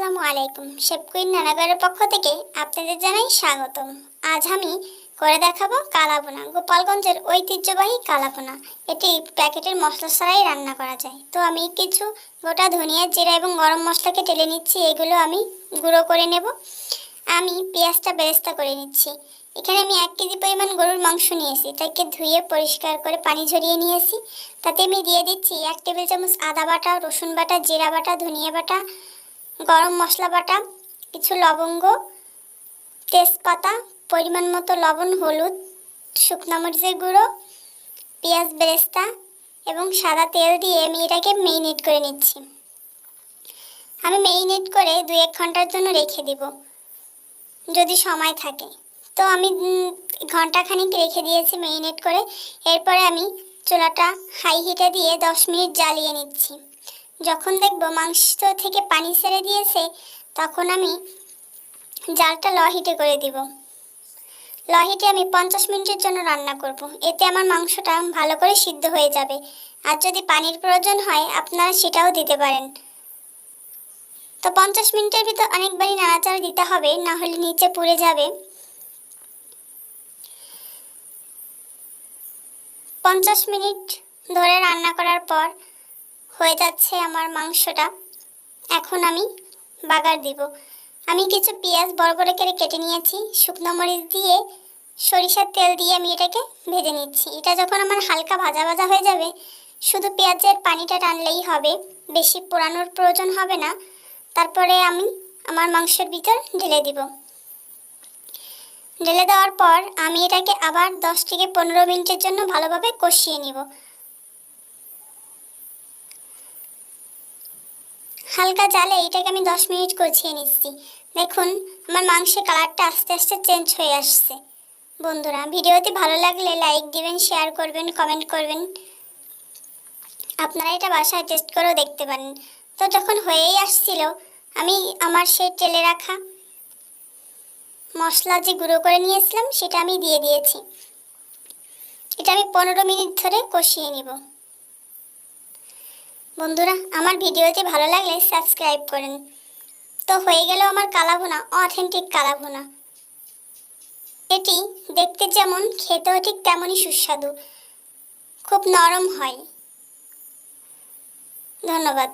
আসসালামু আলাইকুম। Chef queen রান্নাঘরের পক্ষ থেকে আপনাদের জানাই স্বাগতম। আজ আমি করে দেখাবো কালাভুনা, গোপালগঞ্জের ঐতিহ্যবাহী কালাভুনা। এটি প্যাকেটের মশলা ছাড়াই রান্না করা যায়। তো আমি কিছু গোটা ধনিয়া, জিরা এবং গরম মশলাকে টেলে নিচ্ছি, এগুলো আমি গুঁড়ো করে নেব। আমি পেঁয়াজটা বেরেস্তা করে নিচ্ছি। এখানে আমি 1 কেজি পরিমাণ গরুর মাংস নিয়েছি, তাকে ধুয়ে পরিষ্কার করে পানি ঝরিয়ে নিয়েছি। তাতে আমি দিয়ে দিচ্ছি 1 টেবিল চামচ আদা বাটা, রসুন বাটা, জিরা বাটা, ধনিয়া বাটা, গরম মশলা বাটা, কিছু লবঙ্গ, তেজপাতা, পরিমাণ মতো লবণ, হলুদ, শুকনো মরিচের গুঁড়ো, পেঁয়াজ বেরেস্তা এবং সাদা তেল দিয়ে আমি এটাকে মেরিনেট করে নিচ্ছি। আমি মেরিনেট করে 2-1 ঘন্টার জন্য রেখে দিব যদি সময় থাকে। তো আমি ঘন্টাখানিক রেখে দিয়েছি মেরিনেট করে। এরপরে আমি চুলাটা হাই হিটে দিয়ে 10 মিনিট জ্বালিয়ে নিচ্ছি। যখন দেখব মাংস থেকে পানি ছেড়ে দিয়েছে, তখন আমি জালটা লো হিটে করে দিব। লো হিটে আমি 50 মিনিটের জন্য রান্না করব। এতে আমার মাংসটা ভালো করে সিদ্ধ হয়ে যাবে। আর যদি পানির প্রয়োজন হয় আপনারা সেটাও দিতে পারেন। তো 50 মিনিটের ভিতর অনেকবারই নাড়াচাড়া দিতে হবে, না হলে নিচে পুড়ে যাবে। 50 মিনিট ধরে রান্না করার পর হয়ে যাচ্ছে আমার মাংসটা। এখন আমি বাগার দিব। আমি কিছু পেঁয়াজ বড় বড় করে কেটে নিয়েছি, শুকনো মরিচ দিয়ে সরিষার তেল দিয়ে আমি এটাকে ভেজে নিচ্ছি। এটা যখন আমার হালকা ভাজা ভাজা হয়ে যাবে, শুধু পেঁয়াজের পানিটা টানলেই হবে, বেশি পোড়ানোর প্রয়োজন হবে না। তারপরে আমি আমার মাংসের ভিতর ঢেলে দিব। ঢেলে দেওয়ার পর আমি এটাকে আবার 10 থেকে 15 মিনিটের জন্য ভালোভাবে কষিয়ে নিব। হালকা জালে এটাকে আমি 10 মিনিট কষিয়ে নিচ্ছি। দেখুন আমার মাংসের কালারটা আস্তে আস্তে চেঞ্জ হয়ে আসছে। বন্ধুরা, ভিডিওটি ভালো লাগলে লাইক দিবেন, শেয়ার করবেন, কমেন্ট করবেন। আপনারা এটা বাসায় টেস্ট করেও দেখতে পারেন। তো যখন হয়েই আসছিল, আমি আমার সেই তেলে রাখা মশলা যে গুঁড়ো করে নিয়েছিলাম সেটা আমি দিয়ে দিয়েছি। এটা আমি 15 মিনিট ধরে কষিয়ে নিব। বন্ধুরা, আমার ভিডিওটি ভালো লাগলে সাবস্ক্রাইব করেন। তো হয়ে গেল আমার কালাভুনা, অথেন্টিক কালাভুনা। এটি দেখতে যেমন, খেতেও ঠিক তেমনই সুস্বাদু, খুব নরম হয়। ধন্যবাদ।